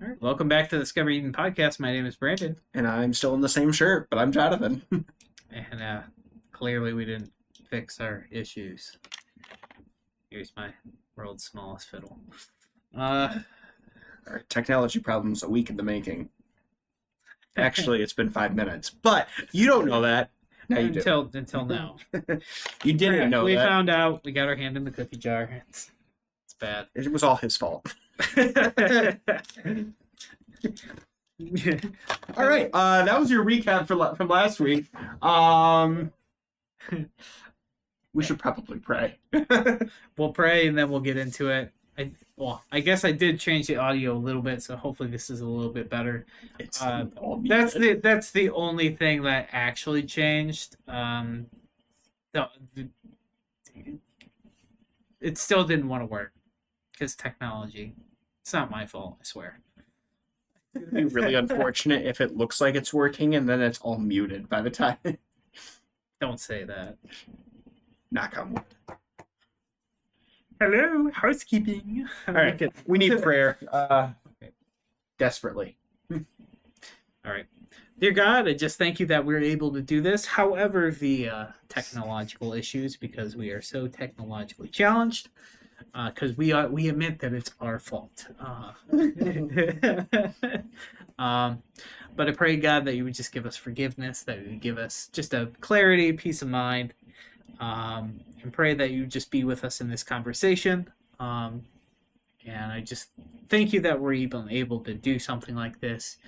All right, welcome back to the Discover Eden podcast. My name is Brandon, And I'm still in the same shirt, but I'm Jonathan. and clearly we didn't fix our issues. Here's my world's smallest fiddle. Our technology problems a week in the making. Actually, it's been 5 minutes, but you don't know that. Now you do. Until now. You didn't know we that. found out. We got our hand in the cookie jar. It's bad. It was all his fault. All right, that was your recap from last week. We should probably pray. We'll pray and then we'll get into it. I guess I did change the audio a little bit, so hopefully this is a little bit better. It's That's the only thing that actually changed. It still didn't want to work because technology. It's not my fault, I swear. It'd be really unfortunate if it looks like it's working and then it's all muted by the time. Don't say that. Knock on wood. Hello, housekeeping. All right, we need prayer. Desperately. All right. Dear God, I just thank you that we're able to do this. However, the technological issues, because we are so technologically challenged, because we admit that it's our fault. But I pray, God, that you would just give us forgiveness, that you would give us just a clarity, peace of mind, and pray that you just be with us in this conversation. And I just thank you that we're even able to do something like this,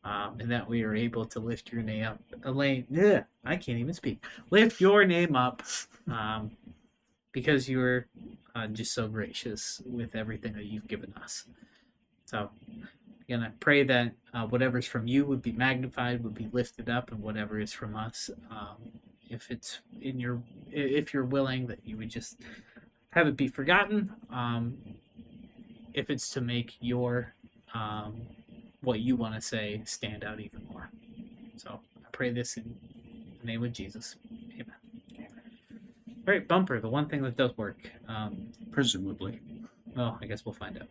and that we are able to lift your name up. I can't even speak. Lift your name up, because you're just so gracious with everything that you've given us. So, again, I pray that whatever's from you would be magnified, would be lifted up, and whatever is from us, if you're willing, that you would just have it be forgotten. If it's to make your what you want to say stand out even more. So I pray this in the name of Jesus. Amen. All right, bumper, the one thing that does work. Presumably. Well, I guess we'll find out.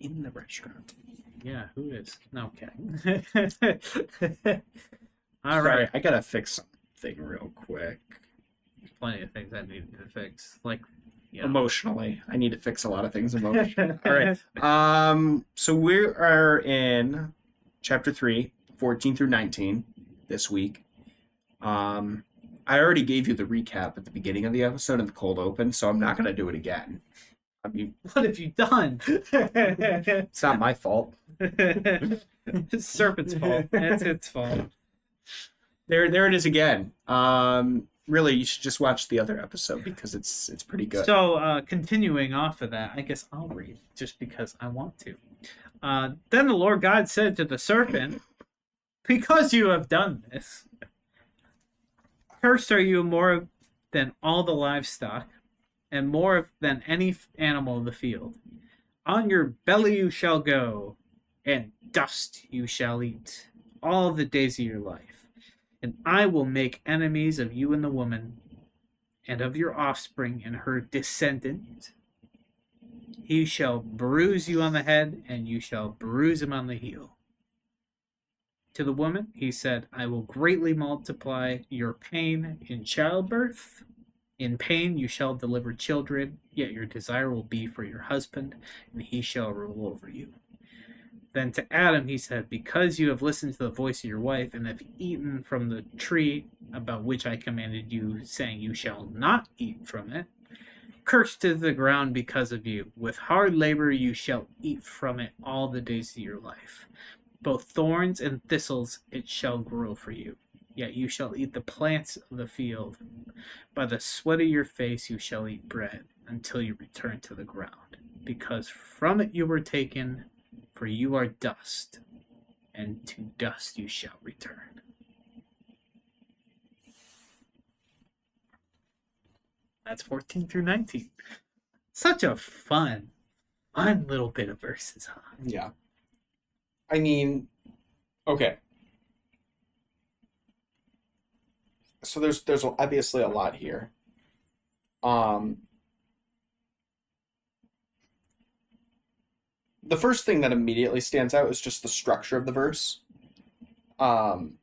In the restaurant. Yeah, who is? No, okay. All Sorry, right. I gotta fix something real quick. Plenty of things I needed to fix. Like, Emotionally. I need to fix a lot of things emotionally. All right. So we are in chapter 3, 14 through 19 this week. I already gave you the recap at the beginning of the episode in the cold open, so I'm not gonna do it again. I mean, what have you done? it's not my fault. It's Serpent's fault. That's its fault. There it is again. Really, you should just watch the other episode because it's pretty good. So, continuing off of that, I guess I'll read just because I want to. Then the Lord God said to the serpent, "Because you have done this, cursed are you more than all the livestock, and more than any animal of the field. On your belly you shall go, and dust you shall eat all the days of your life. And I will make enemies of you and the woman, and of your offspring and her descendant. He shall bruise you on the head, and you shall bruise him on the heel." To the woman he said, "I will greatly multiply your pain in childbirth. In pain you shall deliver children, yet your desire will be for your husband, and he shall rule over you." Then to Adam he said, "Because you have listened to the voice of your wife, and have eaten from the tree about which I commanded you, saying you shall not eat from it, cursed is the ground because of you. With hard labor you shall eat from it all the days of your life. Both thorns and thistles it shall grow for you. Yet you shall eat the plants of the field. By the sweat of your face you shall eat bread, until you return to the ground, because from it you were taken, for you are dust, and to dust you shall return. That's 14 through 19. Such a fun little bit of verses, huh? Yeah. I mean, okay. So there's obviously a lot here. The first thing that immediately stands out is just the structure of the verse. And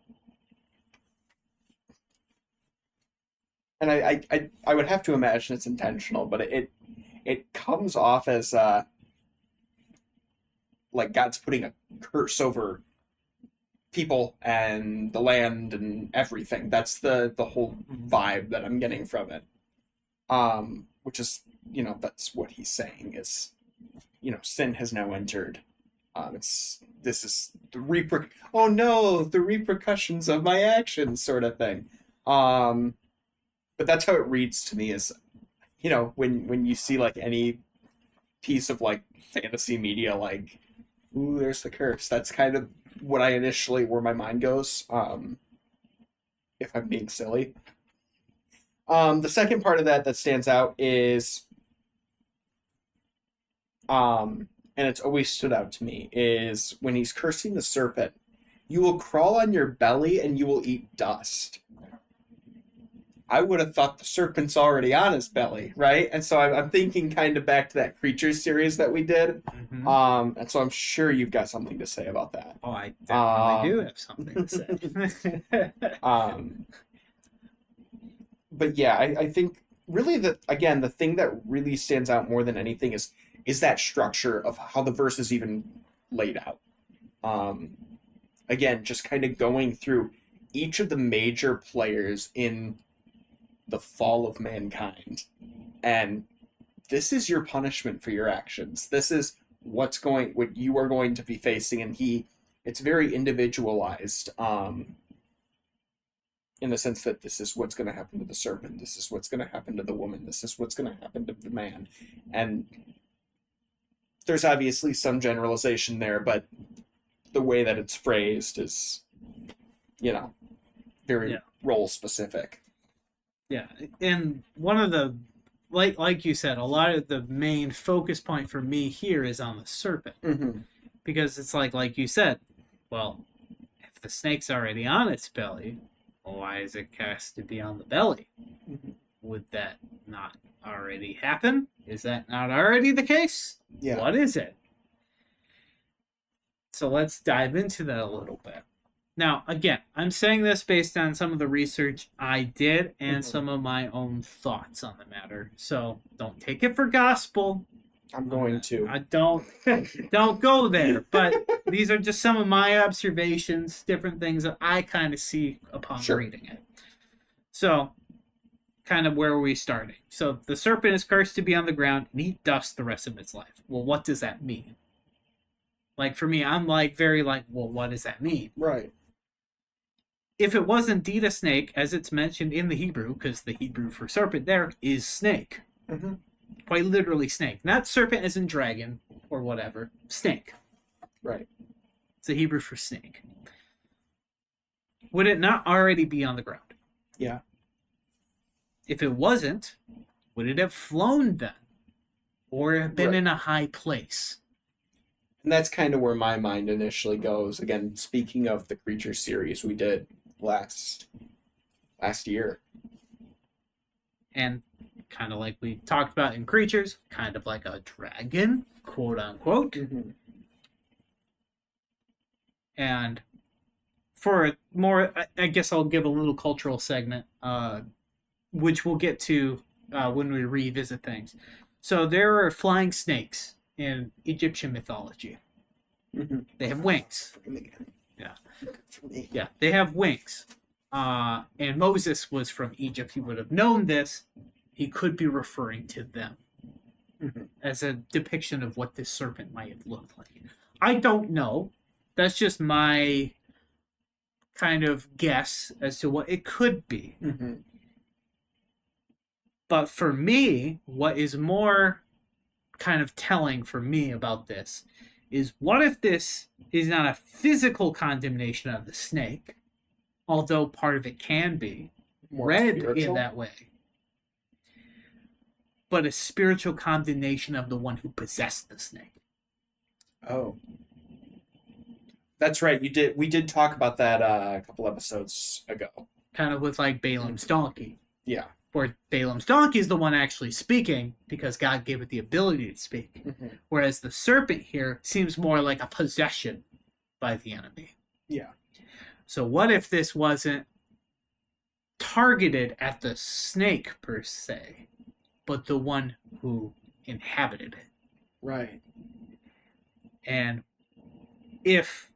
I would have to imagine it's intentional, but it comes off as like God's putting a curse over people and the land and everything. That's the whole vibe that I'm getting from it. Which is, that's what he's saying is, sin has now entered. This is the oh no, the repercussions of my actions sort of thing. But that's how it reads to me is, when you see like any piece of like fantasy media, like, ooh, there's the curse. That's kind of what where my mind goes. If I'm being silly. The second part of that stands out is, and it's always stood out to me, is when he's cursing the serpent, you will crawl on your belly and you will eat dust. I would have thought the serpent's already on his belly, right? And so I'm thinking kind of back to that Creatures series that we did. Mm-hmm. And so I'm sure you've got something to say about that. Oh, I definitely do have something to say. But yeah, I think really the thing that really stands out more than anything is that structure of how the verse is even laid out. Again, just kind of going through each of the major players in the fall of mankind, and this is your punishment for your actions. This is what you are going to be facing, and it's very individualized. In the sense that this is what's going to happen to the serpent, this is what's going to happen to the woman, this is what's going to happen to the man. And there's obviously some generalization there, but the way that it's phrased is, very role specific. Yeah, and one of the, like you said, a lot of the main focus point for me here is on the serpent. Mm-hmm. Because it's like you said, well, if the snake's already on its belly, why is it cast to be on the belly? Mm-hmm. Would that not already happen? Is that not already the case? Yeah. What is it? So let's dive into that a little bit. Now, again, I'm saying this based on some of the research I did and some of my own thoughts on the matter. So don't take it for gospel. I'm going to. I don't go there. But these are just some of my observations, different things that I kind of see upon reading it. So, kind of where are we starting? So the serpent is cursed to be on the ground and eat dust the rest of its life. Well, what does that mean? Like for me, I'm well, what does that mean? Right. If it was indeed a snake, as it's mentioned in the Hebrew, because the Hebrew for serpent there is snake. Mm-hmm. Quite literally snake. Not serpent as in dragon or whatever. Snake. Right. It's the Hebrew for snake. Would it not already be on the ground? Yeah. If it wasn't, would it have flown then? Or have been in a high place? And that's kind of where my mind initially goes. Again, speaking of the Creature series we did last year. And kind of like we talked about in Creatures, kind of like a dragon, quote unquote. Mm-hmm. And for more, I guess I'll give a little cultural segment, which we'll get to when we revisit things. So there are flying snakes in Egyptian mythology. Mm-hmm. They have wings. Yeah, they have wings. And Moses was from Egypt. He would have known this. He could be referring to them as a depiction of what this serpent might have looked like. I don't know. That's just my kind of guess as to what it could be. Mm-hmm. But for me, what is more kind of telling for me about this is what if this is not a physical condemnation of the snake, although part of it can be More read in spiritual? that way, but a spiritual condemnation of the one who possessed the snake. Oh. That's right. We did talk about that a couple episodes ago. Kind of with like Balaam's donkey, Yeah. where Balaam's donkey is the one actually speaking because God gave it the ability to speak. Whereas the serpent here seems more like a possession by the enemy. Yeah. So what if this wasn't targeted at the snake per se, but the one who inhabited it? Right. And if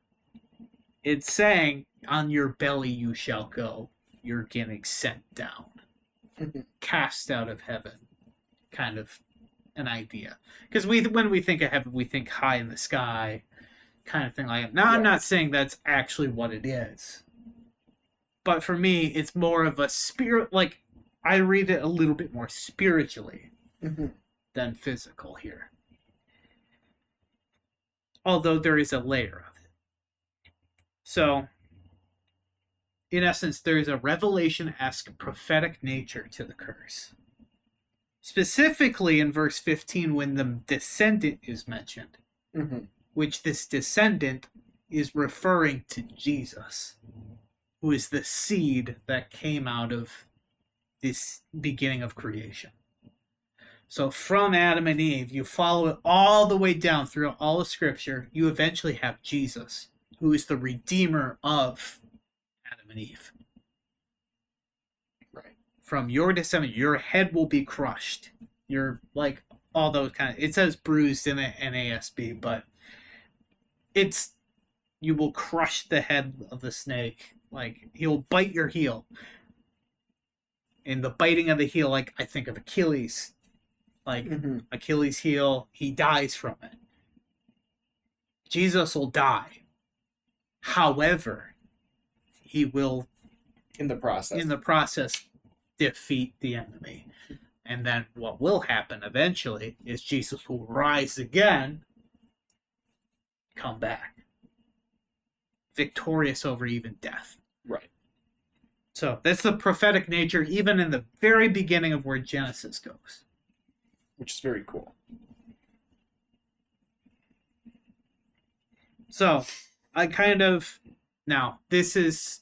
it's saying, on your belly you shall go, you're getting sent down, cast out of heaven, kind of an idea. Because when we think of heaven, we think high in the sky, kind of thing like that. Now, I'm not saying that's actually what it is. But for me, it's more of a spirit, like, I read it a little bit more spiritually than physical here. Although there is a layer of it. So, in essence, there is a Revelation-esque prophetic nature to the curse. Specifically in verse 15 when the descendant is mentioned, which this descendant is referring to Jesus, who is the seed that came out of this beginning of creation. So from Adam and Eve, you follow it all the way down through all of Scripture, you eventually have Jesus, who is the Redeemer of Adam and Eve. Right. From your descendant, your head will be crushed. You're like all those kind of, it says bruised in the NASB, but it's, you will crush the head of the snake. Like, he'll bite your heel. In the biting of the heel, like, I think of Achilles. Like, Achilles' heel, he dies from it. Jesus will die. However, he will, in the process, defeat the enemy. And then what will happen eventually is Jesus will rise again, come back, victorious over even death. Right. So that's the prophetic nature, even in the very beginning of where Genesis goes. Which is very cool. So I kind of, now this is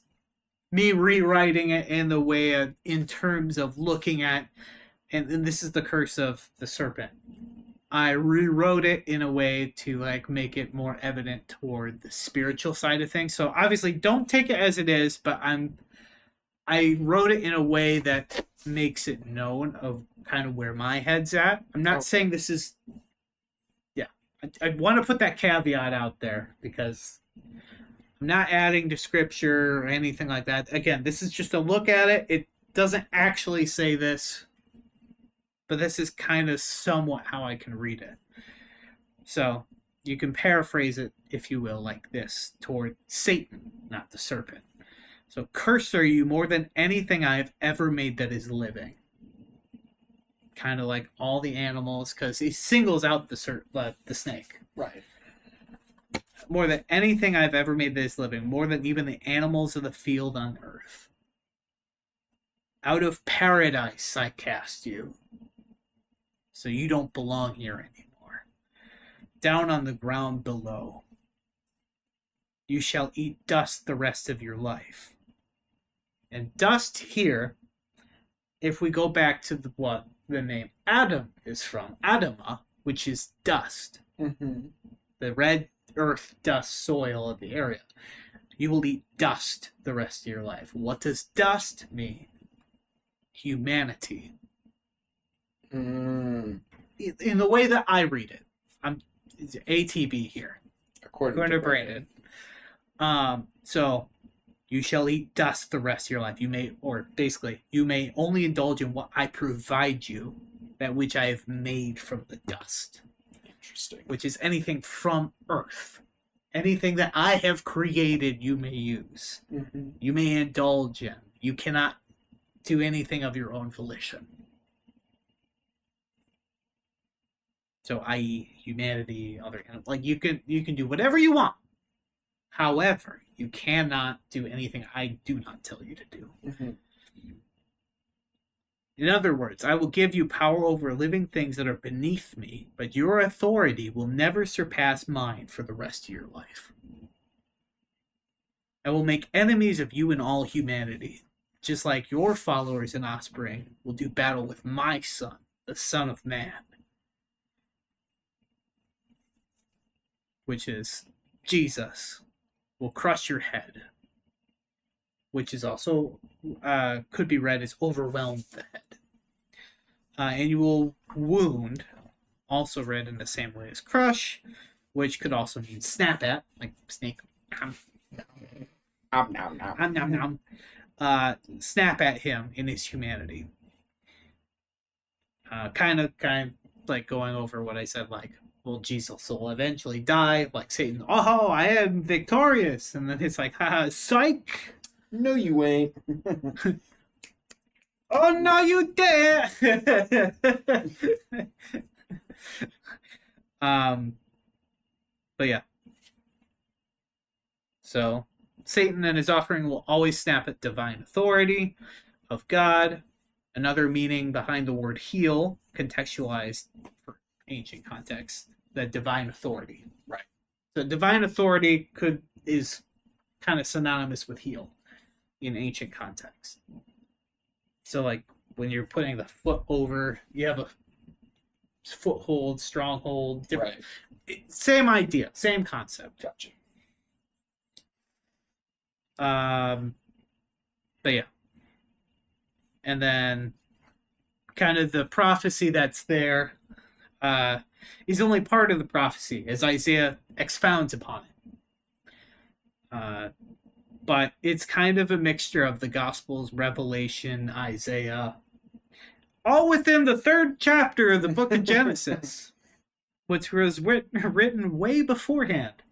me rewriting it in the way of, in terms of looking at, and this is the curse of the serpent. I rewrote it in a way to like make it more evident toward the spiritual side of things. So obviously don't take it as it is, but I wrote it in a way that makes it known of kind of where my head's at. I'm not saying this is, I want to put that caveat out there because I'm not adding to scripture or anything like that. Again, this is just a look at it. It doesn't actually say this, but this is kind of somewhat how I can read it. So you can paraphrase it, if you will, like this, toward Satan, not the serpent. So cursed are you more than anything I have ever made that is living. Kind of like all the animals, because he singles out the snake. Right. More than anything I've ever made that is living, more than even the animals of the field on earth. Out of paradise I cast you, so you don't belong here anymore. Down on the ground below. You shall eat dust the rest of your life. And dust here, if we go back to what the name Adam is from, Adamah, which is dust, the red earth, dust, soil of the area. You will eat dust the rest of your life. What does dust mean? Humanity. In the way that I read it. It's ATB here. According to Brandon. So you shall eat dust the rest of your life. You may only indulge in what I provide you, that which I have made from the dust. Interesting. Which is anything from earth. Anything that I have created, you may use. You may indulge in. You cannot do anything of your own volition. So, i.e., humanity, other like you can do whatever you want. However, you cannot do anything I do not tell you to do. Mhm. In other words, I will give you power over living things that are beneath me, but your authority will never surpass mine for the rest of your life. I will make enemies of you and all humanity, just like your followers and offspring will do battle with my son, the Son of Man, which is Jesus, will crush your head, which is also could be read as overwhelm the head. And you will wound, also read in the same way as crush, which could also mean snap at, like snake. Nom, nom, nom. Nom, nom. Snap at him in his humanity. Kind of like going over what I said, like, well, Jesus will eventually die, like Satan. Oh, I am victorious, and then it's like, haha, psych. No, you ain't. Oh no, you dare! But yeah. So Satan and his offering will always snap at divine authority of God. Another meaning behind the word heal, contextualized for ancient context, the divine authority. Right. So divine authority is kind of synonymous with heal in ancient context. So, like, when you're putting the foot over, you have a foothold, stronghold, different. Right. Same idea, same concept. Gotcha. But yeah. And then, kind of the prophecy that's there is only part of the prophecy, as Isaiah expounds upon it. But it's kind of a mixture of the Gospels, Revelation, Isaiah, all within the 3rd chapter of the book of Genesis, which was written way beforehand.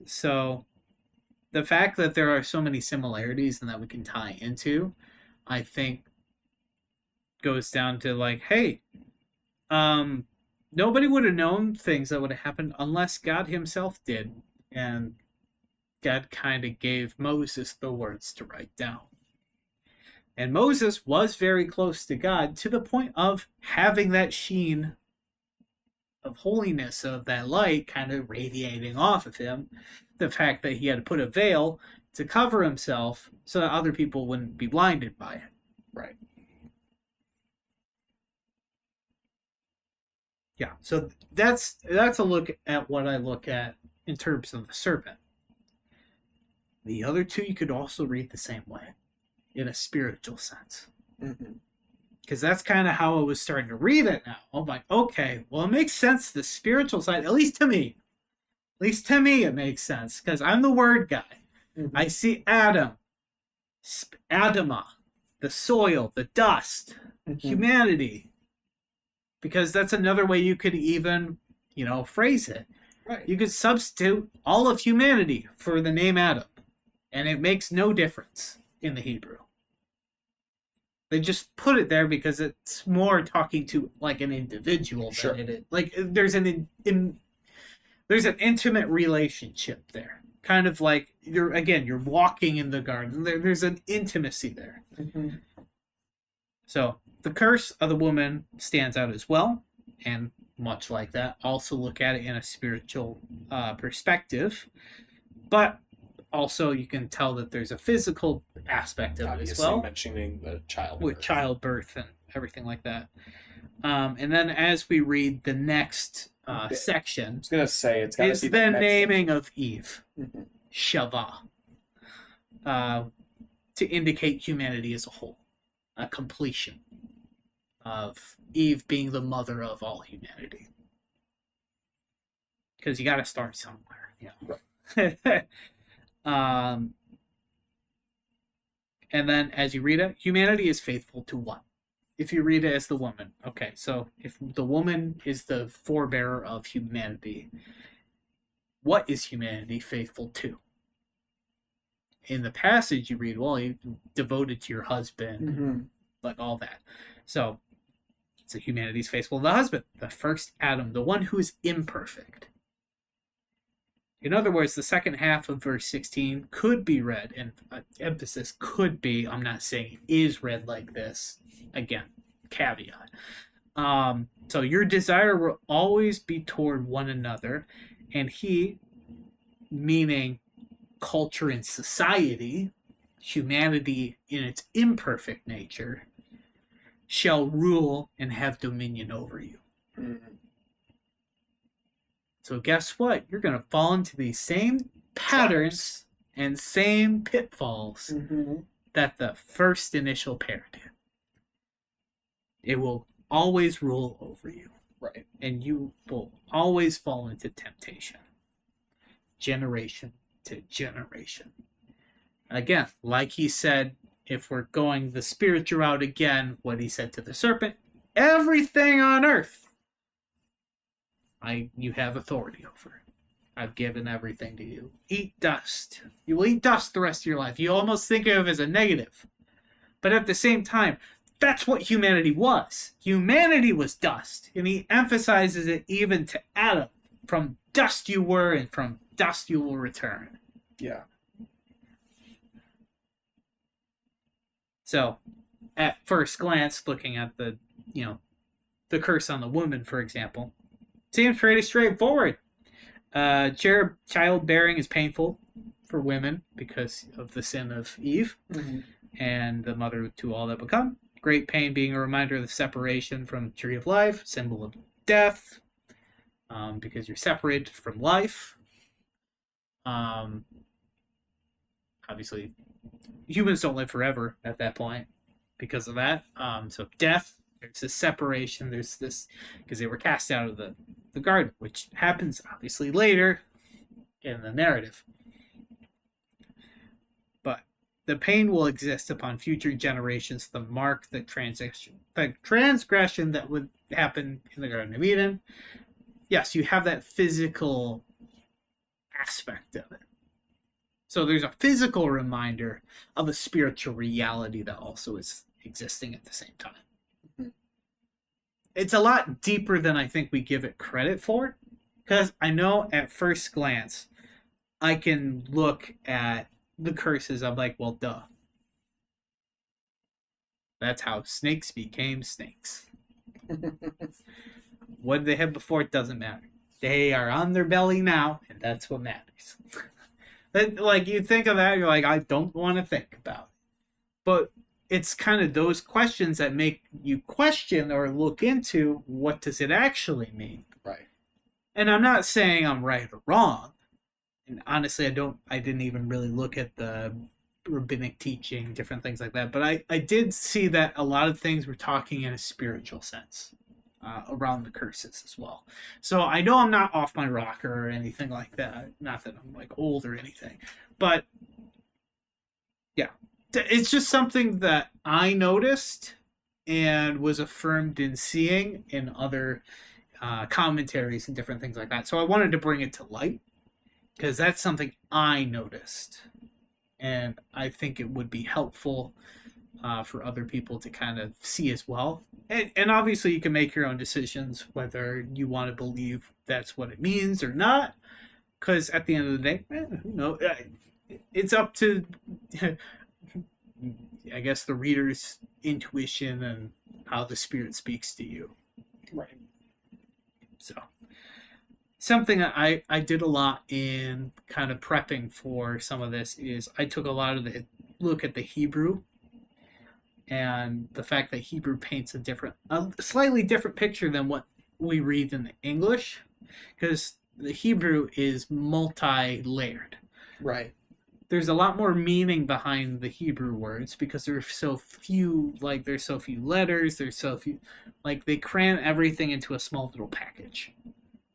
So the fact that there are so many similarities and that we can tie into, I think, goes down to like, hey, nobody would have known things that would have happened unless God himself did. And God kind of gave Moses the words to write down. And Moses was very close to God to the point of having that sheen of holiness, of that light kind of radiating off of him. The fact that he had to put a veil to cover himself so that other people wouldn't be blinded by it. Right. Yeah, so that's a look at what I look at in terms of the serpent. The other two you could also read the same way, in a spiritual sense. Because that's kind of how I was starting to read it now. I'm like, okay, well, it makes sense, the spiritual side, at least to me. At least to me it makes sense, because I'm the word guy. I see Adam, Adama, the soil, the dust, humanity. Because that's another way you could even, phrase it. Right. You could substitute all of humanity for the name Adam, and it makes no difference in the Hebrew. They just put it there because it's more talking to like an individual Sure. than it is. Like there's an intimate relationship there. Kind of like you're walking in the garden. There's an intimacy there. So the curse of the woman stands out as well, and much like that, also look at it in a spiritual perspective. But also, you can tell that there's a physical aspect of it as well, mentioning the childbirth. with childbirth and everything like that. And then as we read the next section, I was gonna say it's the naming of Eve, Shava, to indicate humanity as a whole, a completion of Eve being the mother of all humanity. Because you got to start somewhere, Right. And then as you read it, humanity is faithful to what? If you read it as the woman, okay, so if the woman is the forebearer of humanity, what is humanity faithful to? In the passage you read, well, you devoted to your husband, like all that. So So humanity is faithful to the husband, the first Adam, the one who is imperfect. In other words, the second half of verse 16 could be read, and emphasis could be, I'm not saying it is read like this. Again, caveat. So your desire will always be toward one another, and he, meaning culture and society, humanity in its imperfect nature, shall rule and have dominion over you. So guess what? You're going to fall into these same patterns and same pitfalls that the first initial pair did. It will always rule over you. Right. And you will always fall into temptation. Generation to generation. Again, like he said, if we're going the spiritual route again, what he said to the serpent, everything on earth you have authority over. I've given everything to you. Eat dust. You will eat dust the rest of your life. You almost think of it as a negative. But at the same time, that's what humanity was. Humanity was dust. And he emphasizes it even to Adam. From dust you were, and from dust you will return. Yeah. So, at first glance, looking at the curse on the woman, for example, seems pretty straightforward. Childbearing is painful for women because of the sin of Eve and the mother to all that become. Great pain being a reminder of the separation from the tree of life, symbol of death, because you're separated from life. Obviously, humans don't live forever at that point because of that. So death, there's this separation, there's this, because they were cast out of the garden, which happens obviously later in the narrative. But the pain will exist upon future generations to mark the transgression that would happen in the Garden of Eden. Yes, you have that physical aspect of it. So there's a physical reminder of a spiritual reality that also is existing at the same time. It's a lot deeper than I think we give it credit for, because I know at first glance I can look at the curses. I'm like, well, duh. That's how snakes became snakes. What did they have before? It doesn't matter. They are on their belly now, and that's what matters. Like, you think of that, you're like, I don't want to think about it. But it's kind of those questions that make you question or look into, what does it actually mean? Right. And I'm not saying I'm right or wrong. And honestly, I didn't even really look at the rabbinic teaching, different things like that. But I did see that a lot of things were talking in a spiritual sense around the curses as well. So I know I'm not off my rocker or anything like that. Not that I'm like old or anything. But yeah, it's just something that I noticed and was affirmed in seeing in other commentaries and different things like that. So I wanted to bring it to light because that's something I noticed. And I think it would be helpful for other people to kind of see as well. And obviously you can make your own decisions whether you want to believe that's what it means or not. Because at the end of the day, it's up to, I guess, the reader's intuition and how the Spirit speaks to you. Right. So, something that I did a lot in kind of prepping for some of this is I took a lot of the look at the Hebrew and the fact that Hebrew paints a slightly different picture than what we read in the English, because the Hebrew is multi-layered. Right. There's a lot more meaning behind the Hebrew words because there's so few letters, there's so few, like they cram everything into a small little package.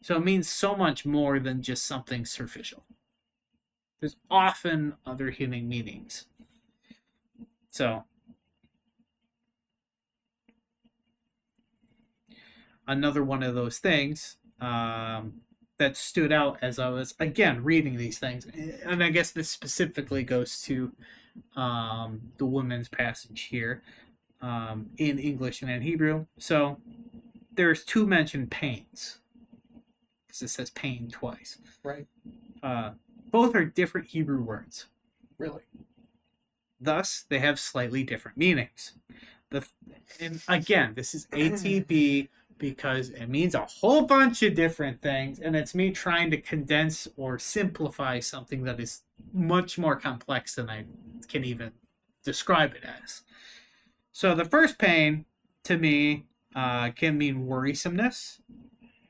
So it means so much more than just something superficial. There's often other hidden meanings. So another one of those things that stood out as I was, again, reading these things. And I guess this specifically goes to the women's passage here in English and in Hebrew. So there's two mentioned pains, because it says pain twice. Right. Both are different Hebrew words. Really? Thus, they have slightly different meanings. And again, this is ATB because it means a whole bunch of different things, and it's me trying to condense or simplify something that is much more complex than I can even describe it as. So the first pain, to me, can mean worrisomeness,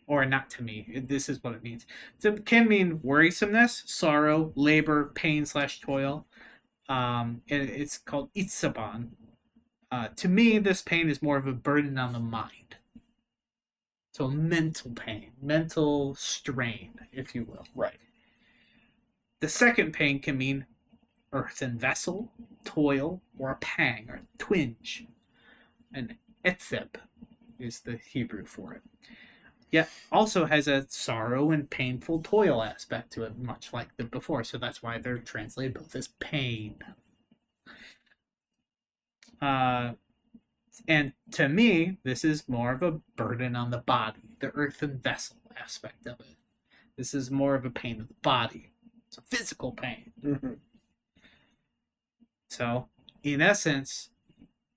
or not to me. This is what it means. It can mean worrisomeness, sorrow, labor, pain/toil. It's called itzaban. To me, this pain is more of a burden on the mind. So mental pain, mental strain, if you will. Right. The second pain can mean earthen vessel, toil, or a pang, or a twinge. And etzeb is the Hebrew for it. Yet also has a sorrow and painful toil aspect to it, much like the before. So that's why they're translated both as pain. And to me, this is more of a burden on the body, the earthen vessel aspect of it. This is more of a pain of the body. It's a physical pain. Mm-hmm. So, in essence,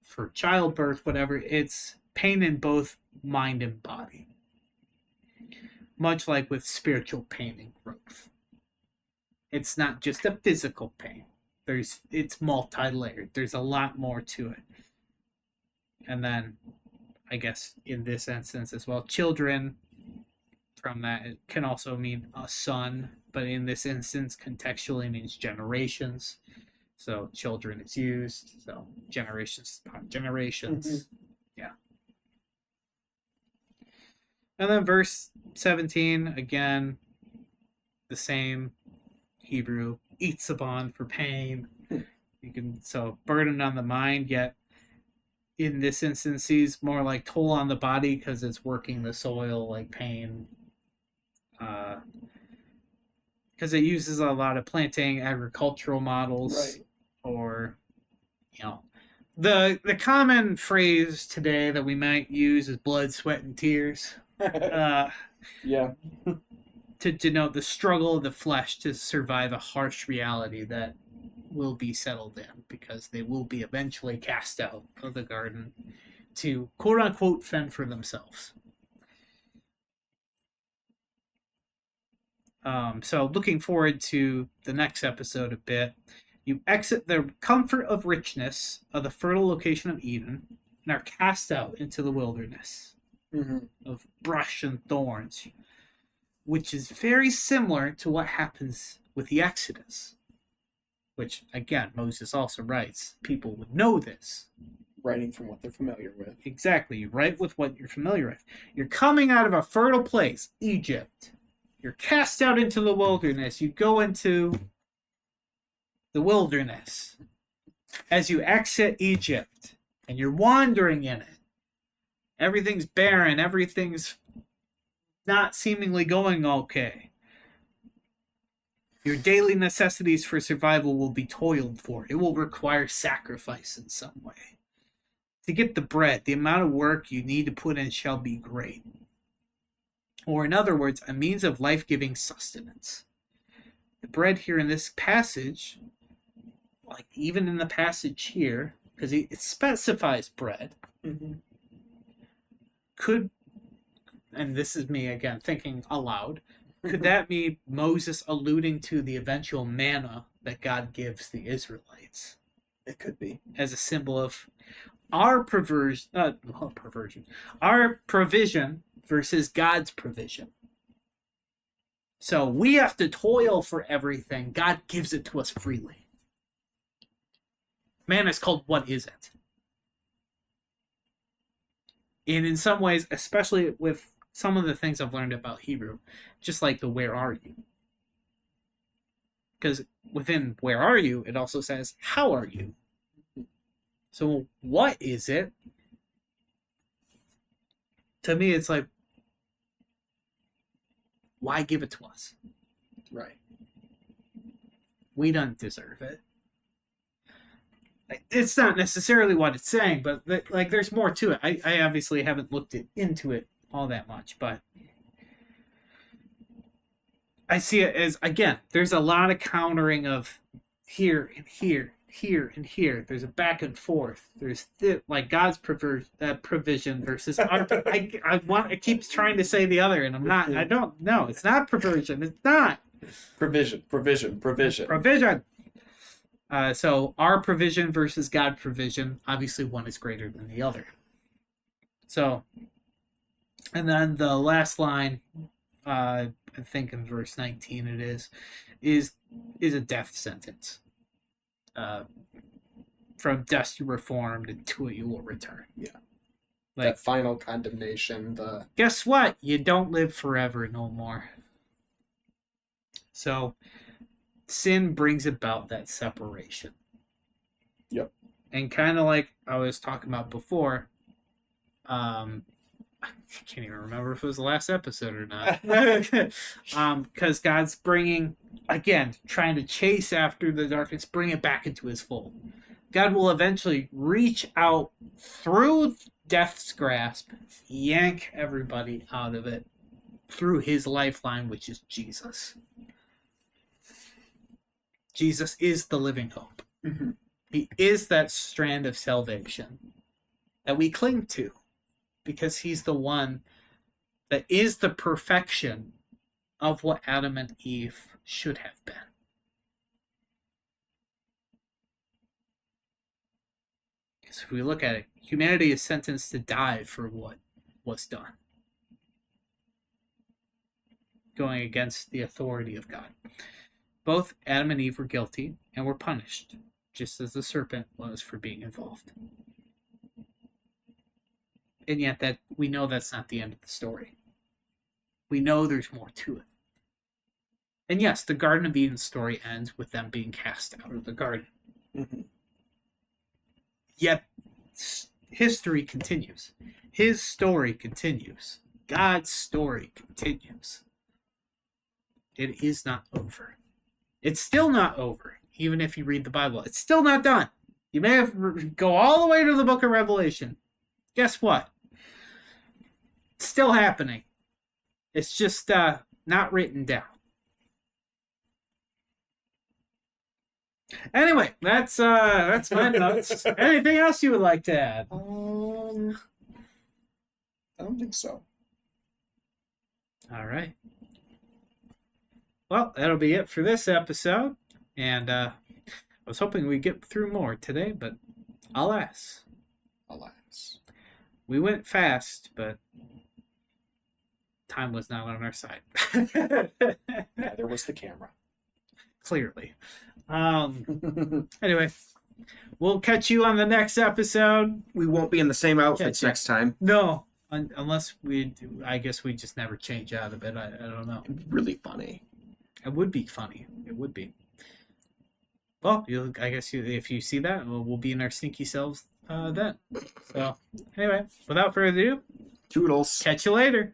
for childbirth, whatever, it's pain in both mind and body. Much like with spiritual pain and growth. It's not just a physical pain. It's multi-layered. There's a lot more to it. And then, I guess, in this instance as well, children, from that, it can also mean a son, but in this instance, contextually means generations. So, children is used, so generations upon generations. Mm-hmm. Yeah. And then verse 17, again, the same Hebrew, itzaban for pain. So, burden on the mind, yet in this instance, he's more like toll on the body because it's working the soil, like pain. Because it uses a lot of planting agricultural models, Right. Or, the common phrase today that we might use is blood, sweat, and tears. Yeah. To denote the struggle of the flesh to survive a harsh reality that will be settled in, because they will be eventually cast out of the garden to quote-unquote fend for themselves. So looking forward to the next episode a bit. You exit the comfort of richness of the fertile location of Eden and are cast out into the wilderness of brush and thorns, which is very similar to what happens with the Exodus, which, again, Moses also writes. People would know this. Writing from what they're familiar with. Exactly. You write with what you're familiar with. You're coming out of a fertile place, Egypt. You're cast out into the wilderness. You go into the wilderness as you exit Egypt, and you're wandering in it. Everything's barren. Everything's not seemingly going okay. Your daily necessities for survival will be toiled for. It will require sacrifice in some way. To get the bread, the amount of work you need to put in shall be great. Or in other words, a means of life-giving sustenance. The bread here in this passage, like even in the passage here, because it specifies bread, could, and this is me again thinking aloud, could that be Moses alluding to the eventual manna that God gives the Israelites? It could be. As a symbol of our our provision versus God's provision. So we have to toil for everything. God gives it to us freely. Manna is called what is it? And in some ways, especially with some of the things I've learned about Hebrew, just like the where are you? Because within where are you, it also says how are you? So what is it? To me, it's like, why give it to us? Right. We don't deserve it. It's not necessarily what it's saying, but like there's more to it. I obviously haven't looked into it all that much, but I see it as, again, there's a lot of countering of here and here, here and here. There's a back and forth. There's like God's provision versus our, I keep trying to say the other, and I'm not. I don't. No, it's not perversion. It's not Provision. provision. So our provision versus God provision. Obviously, one is greater than the other. So, and then the last line. I think in verse 19 it is a death sentence. From dust you were formed, and to it you will return. Yeah. Like, That final condemnation, guess what? You don't live forever no more. So, sin brings about that separation. Yep. And kind of like I was talking about before, I can't even remember if it was the last episode or not. Because God's bringing, again, trying to chase after the darkness, bring it back into his fold. God will eventually reach out through death's grasp, yank everybody out of it through his lifeline, which is Jesus. Jesus is the living hope. mm-hmm. He is that strand of salvation that we cling to, because he's the one that is the perfection of what Adam and Eve should have been. Because if we look at it, humanity is sentenced to die for what was done, going against the authority of God. Both Adam and Eve were guilty and were punished, just as the serpent was for being involved. And yet that we know that's not the end of the story. We know there's more to it. And yes, the Garden of Eden story ends with them being cast out of the garden. Mm-hmm. Yet history continues. His story continues. God's story continues. It is not over. It's still not over, even if you read the Bible. It's still not done. You may have go all the way to the book of Revelation. Guess what? It's still happening. It's just not written down. Anyway, that's my notes. Anything else you would like to add? I don't think so. All right. Well, that'll be it for this episode. And I was hoping we'd get through more today, but alas. We went fast, but time was not on our side. Neither was the camera. Clearly. Anyway, we'll catch you on the next episode. We won't be in the same outfits Yeah. next time. No, unless we do. I guess we just never change out of it. I don't know. It'd be really funny. It would be funny. It would be. Well, I guess if you see that, we'll be in our sneaky selves then. So, anyway, without further ado, Toodles. catch you later.